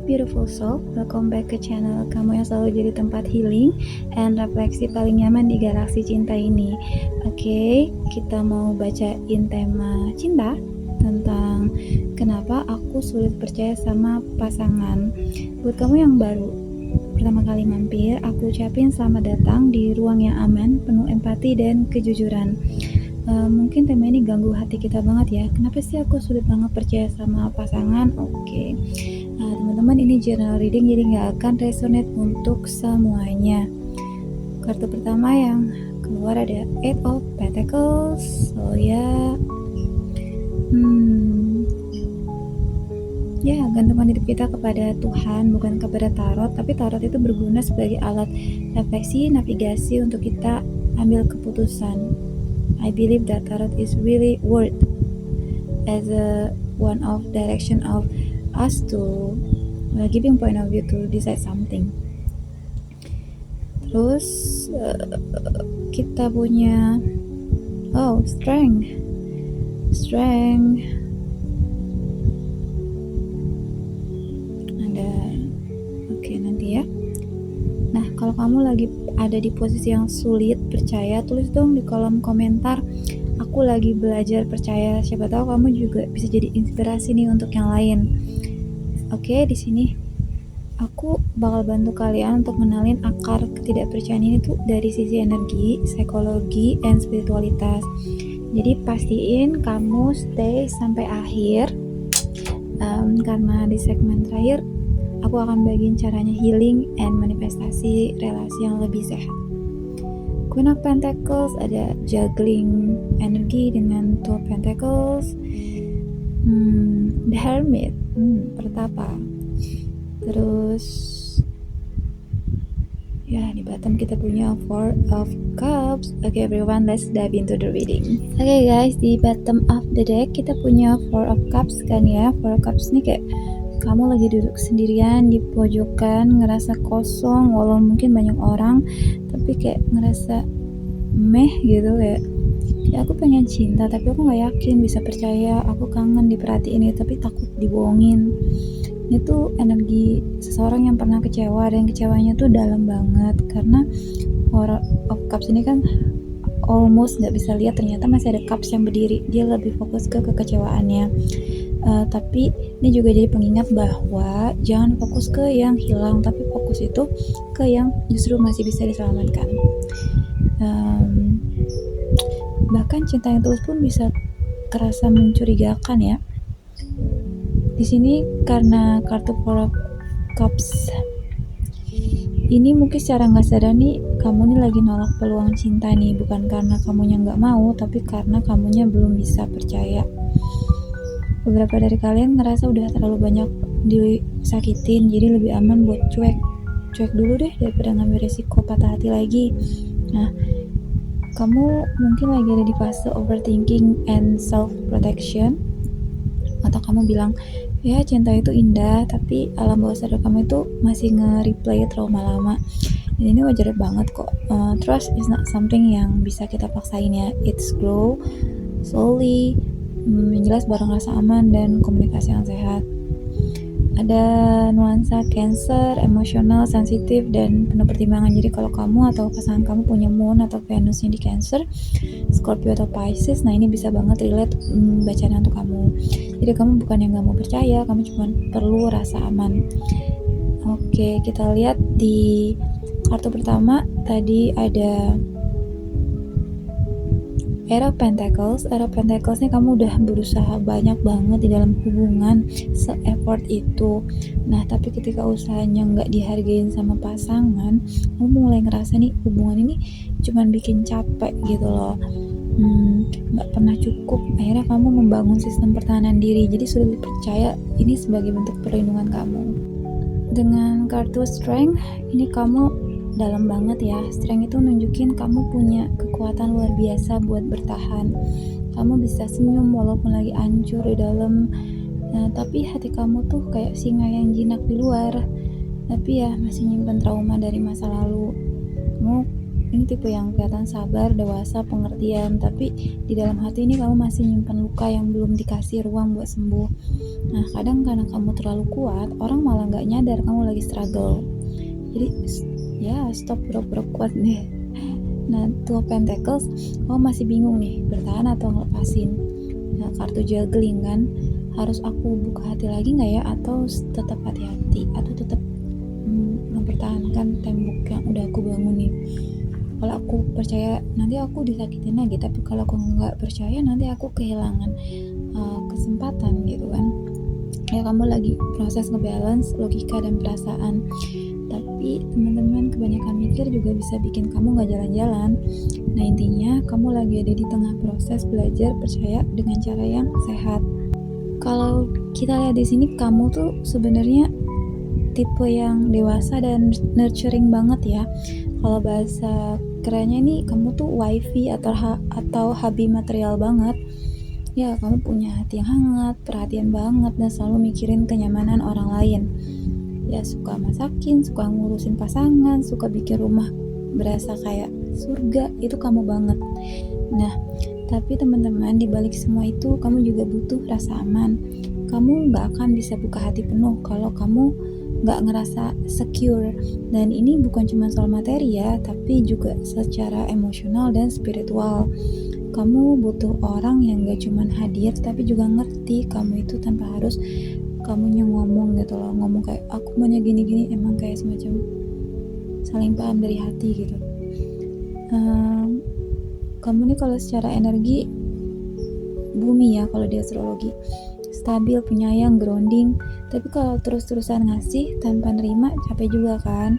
beautiful soul, welcome back ke channel kamu yang selalu jadi tempat healing and refleksi paling nyaman di galaksi cinta ini. Oke, kita mau bacain tema cinta tentang kenapa aku sulit percaya sama pasangan. Buat kamu yang baru pertama kali mampir, aku ucapin selamat datang di ruang yang aman, penuh empati dan kejujuran. Mungkin tema ini ganggu hati kita banget ya. Kenapa sih aku sulit banget percaya sama pasangan? Oke. Teman-teman, ini general reading jadi nggak akan resonate untuk semuanya. Kartu pertama yang keluar ada Eight of Pentacles. So ya, gantungan hidup kita kepada Tuhan, bukan kepada tarot. Tapi tarot itu berguna sebagai alat refleksi, navigasi untuk kita ambil keputusan. I believe that tarot is really worth as a one of direction of us to giving point of view to decide something. Terus kita punya strength. Ada nanti ya. Nah, kalau kamu lagi ada di posisi yang sulit percaya, tulis dong di kolom komentar. Aku lagi belajar percaya. Siapa tahu kamu juga bisa jadi inspirasi nih untuk yang lain. Oke, di sini aku bakal bantu kalian untuk mengenalin akar ketidakpercayaan ini tuh dari sisi energi, psikologi, dan spiritualitas. Jadi pastiin kamu stay sampai akhir, karena di segmen terakhir aku akan bagiin caranya healing and manifestasi relasi yang lebih sehat. Queen of Pentacles, ada juggling energi dengan Two of Pentacles. The Hermit, pertapa. Terus ya, di bottom kita punya Four of Cups. Okay everyone, let's dive into the reading. Okay guys, di bottom of the deck kita punya Four of Cups kan ya. Four of Cups ini kayak kamu lagi duduk sendirian di pojokan, ngerasa kosong walau mungkin banyak orang, tapi kayak ngerasa meh gitu, kayak aku pengen cinta tapi aku gak yakin bisa percaya, aku kangen diperhatiin ya, tapi takut dibohongin. Itu energi seseorang yang pernah kecewa, dan kecewanya tuh dalam banget, karena Four of Cups ini kan almost gak bisa lihat, ternyata masih ada cups yang berdiri. Dia lebih fokus ke kekecewaannya. Tapi ini juga jadi pengingat bahwa jangan fokus ke yang hilang, tapi fokus itu ke yang justru masih bisa diselamatkan. Bahkan cinta yang tulus pun bisa terasa mencurigakan ya. Di sini karena kartu Four of Cups ini mungkin secara nggak sadar nih, kamu nih lagi nolak peluang cinta nih, bukan karena kamunya nggak mau, tapi karena kamunya belum bisa percaya. Beberapa dari kalian ngerasa udah terlalu banyak disakitin, jadi lebih aman buat cuek dulu deh daripada ngambil resiko patah hati lagi. Nah, kamu mungkin lagi ada di fase overthinking and self protection, atau kamu bilang ya cinta itu indah, tapi alam bawah sadar kamu itu masih nge-replay trauma lama. Dan ini wajar banget kok. Trust is not something yang bisa kita paksain ya. It's grow slowly. Yang jelas bareng rasa aman dan komunikasi yang sehat. Ada nuansa Cancer, emosional, sensitif, dan penuh pertimbangan. Jadi kalau kamu atau pasangan kamu punya Moon atau Venusnya di Cancer, Scorpio atau Pisces, nah ini bisa banget relate bacaan untuk kamu. Jadi kamu bukan yang gak mau percaya, kamu cuma perlu rasa aman. Oke, kita lihat di kartu pertama tadi ada Eight of Pentacles. Eight of Pentacles ini kamu udah berusaha banyak banget di dalam hubungan, se-effort itu. Nah, tapi ketika usahanya nggak dihargain sama pasangan, kamu mulai ngerasa nih hubungan ini cuman bikin capek gitu loh. Nggak pernah cukup. Akhirnya kamu membangun sistem pertahanan diri. Jadi sudah dipercaya ini sebagai bentuk perlindungan kamu. Dengan kartu Strength, ini kamu dalam banget ya. Strength itu nunjukin kamu punya kekuatan luar biasa buat bertahan. Kamu bisa senyum walaupun lagi hancur di dalam. Tapi hati kamu tuh kayak singa yang jinak di luar, tapi ya masih nyimpen trauma dari masa lalu. Kamu ini tipe yang kelihatan sabar, dewasa, pengertian, tapi di dalam hati ini kamu masih nyimpan luka yang belum dikasih ruang buat sembuh. Nah, kadang karena kamu terlalu kuat, orang malah nggak nyadar kamu lagi struggle. Jadi ya stop pura-pura kuat deh. Nah, Two of Pentacles, kamu masih bingung nih, bertahan atau ngelepasin. Nah, kartu juggling kan, harus aku buka hati lagi nggak ya, atau tetap hati-hati, atau tetap mempertahankan tembok yang udah aku bangun nih. Kalau aku percaya nanti aku disakitin lagi, tapi kalau aku nggak percaya nanti aku kehilangan kesempatan gitu kan. Ya, kamu lagi proses ngebalance logika dan perasaan, tapi teman-teman, kebanyakan mikir juga bisa bikin kamu nggak jalan-jalan. Nah, intinya kamu lagi ada di tengah proses belajar percaya dengan cara yang sehat. Kalau kita lihat di sini, kamu tuh sebenarnya tipe yang dewasa dan nurturing banget ya. Kalau bahasa kerennya ini, kamu tuh wifey atau hubby material banget. Ya, kamu punya hati yang hangat, perhatian banget, dan selalu mikirin kenyamanan orang lain. Ya, suka masakin, suka ngurusin pasangan, suka bikin rumah berasa kayak surga, itu kamu banget. Nah, tapi teman-teman, dibalik semua itu, kamu juga butuh rasa aman. Kamu nggak akan bisa buka hati penuh kalau kamu nggak ngerasa secure. Dan ini bukan cuma soal materi ya, tapi juga secara emosional dan spiritual. Kamu butuh orang yang gak cuma hadir, tapi juga ngerti kamu itu tanpa harus kamunya ngomong gitu loh. Ngomong kayak, aku maunya gini-gini, emang kayak semacam saling paham dari hati gitu. Kamu nih kalau secara energi bumi ya, kalau di astrologi stabil, penyayang, grounding. Tapi kalau terus-terusan ngasih tanpa nerima, capek juga kan.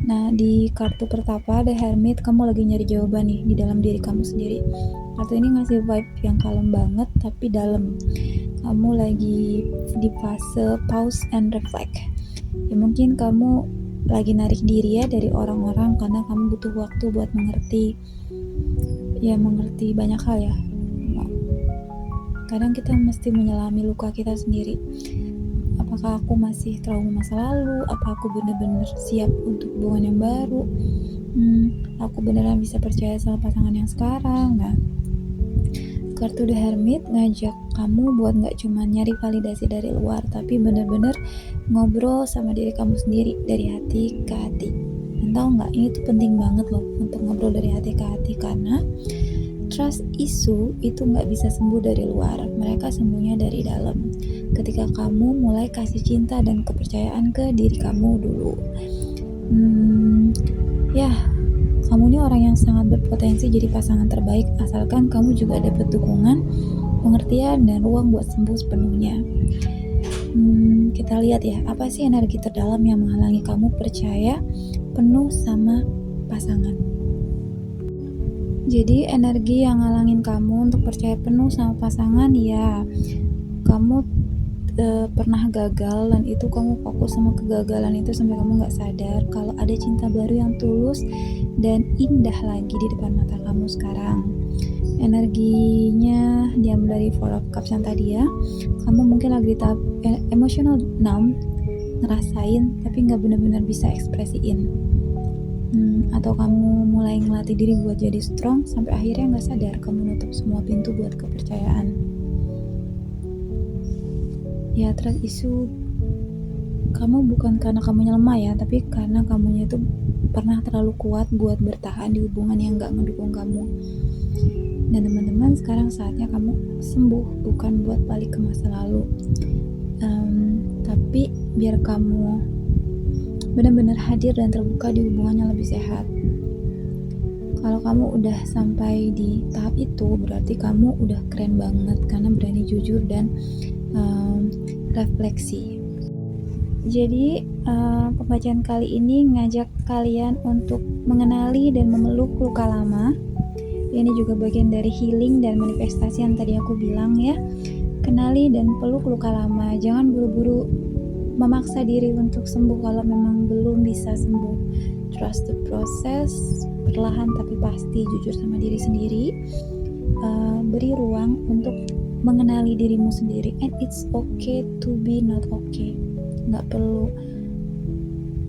Nah, di kartu pertapa The Hermit, kamu lagi nyari jawaban nih di dalam diri kamu sendiri. Kartu ini ngasih vibe yang kalem banget tapi dalam. Kamu lagi di fase pause and reflect. Ya, mungkin kamu lagi narik diri ya dari orang-orang karena kamu butuh waktu buat mengerti. Ya, mengerti banyak hal ya. Kadang kita mesti menyelami luka kita sendiri. Apakah aku masih trauma masa lalu? Apa aku benar-benar siap untuk hubungan yang baru? Aku beneran bisa percaya sama pasangan yang sekarang? Nah, kartu The Hermit ngajak kamu buat gak cuma nyari validasi dari luar, tapi bener-bener ngobrol sama diri kamu sendiri dari hati ke hati. Dan tau gak, ini tuh penting banget loh untuk ngobrol dari hati ke hati, karena trust issue itu gak bisa sembuh dari luar, mereka sembuhnya dari dalam. Ketika kamu mulai kasih cinta dan kepercayaan ke diri kamu dulu. Ya, kamu ini orang yang sangat berpotensi jadi pasangan terbaik, asalkan kamu juga dapat dukungan, pengertian, dan ruang buat sembuh sepenuhnya. Kita lihat ya, apa sih energi terdalam yang menghalangi kamu percaya penuh sama pasangan. Jadi energi yang ngalangin kamu untuk percaya penuh sama pasangan, ya kamu pernah gagal, dan itu kamu fokus sama kegagalan itu sampai kamu gak sadar kalau ada cinta baru yang tulus dan indah lagi di depan mata kamu sekarang. Energinya diambil dari Four of Cups yang tadi ya. Kamu mungkin lagi di tahap emotional numb, ngerasain tapi gak benar-benar bisa ekspresiin. Atau kamu mulai ngelatih diri buat jadi strong sampai akhirnya gak sadar kamu nutup semua pintu buat kepercayaan. Ya, trust issue kamu bukan karena kamunya lemah ya, tapi karena kamunya itu pernah terlalu kuat buat bertahan di hubungan yang gak ngedukung kamu. Dan teman-teman, sekarang saatnya kamu sembuh, bukan buat balik ke masa lalu, tapi biar kamu benar-benar hadir dan terbuka di hubungan yang lebih sehat. Kalau kamu udah sampai di tahap itu, berarti kamu udah keren banget karena berani jujur dan refleksi. Jadi pembacaan kali ini ngajak kalian untuk mengenali dan memeluk luka lama. Ini juga bagian dari healing dan manifestasi yang tadi aku bilang ya. Kenali dan peluk luka lama. Jangan buru-buru memaksa diri untuk sembuh kalau memang belum bisa sembuh. Trust the process, perlahan tapi pasti, jujur sama diri sendiri. Beri ruang untuk mengenali dirimu sendiri, and it's okay to be not okay. Nggak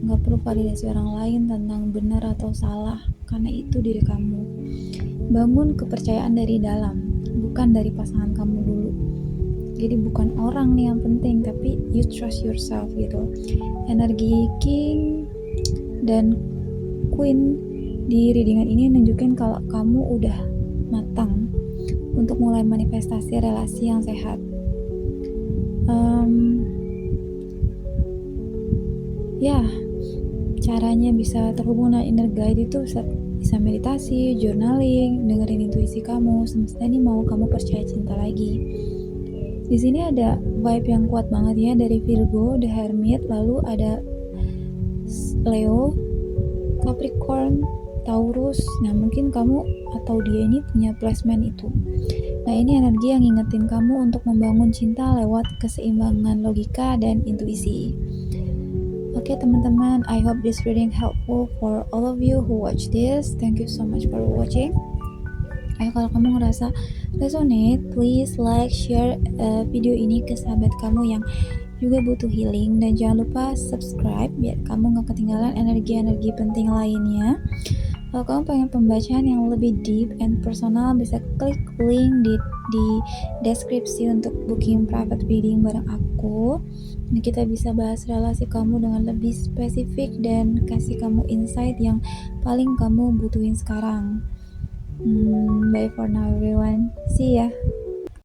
Gak perlu validasi orang lain tentang benar atau salah, karena itu diri kamu. Bangun kepercayaan dari dalam, bukan dari pasangan kamu dulu. Jadi bukan orang nih yang penting, tapi you trust yourself gitu. Energi King dan Queen di readingan ini nunjukin kalau kamu udah matang untuk mulai manifestasi relasi yang sehat. Ya, caranya bisa terhubung dengan inner guide itu bisa meditasi, journaling, dengerin intuisi kamu. Semesta ini mau kamu percaya cinta lagi. Di sini ada vibe yang kuat banget ya dari Virgo, The Hermit, lalu ada Leo, Capricorn, Taurus. Nah, mungkin kamu atau dia ini punya placement itu. Nah, ini energi yang ngingetin kamu untuk membangun cinta lewat keseimbangan logika dan intuisi. Oke teman-teman, I hope this reading helpful for all of you who watch this. Thank you so much for watching. Kalau kamu ngerasa resonate, please like, share video ini ke sahabat kamu yang juga butuh healing, dan jangan lupa subscribe biar kamu gak ketinggalan energi-energi penting lainnya. Kalau kamu pengen pembacaan yang lebih deep and personal, bisa klik link di deskripsi untuk booking private reading bareng aku. Nah, kita bisa bahas relasi kamu dengan lebih spesifik dan kasih kamu insight yang paling kamu butuhin sekarang. Bye for now everyone. See ya.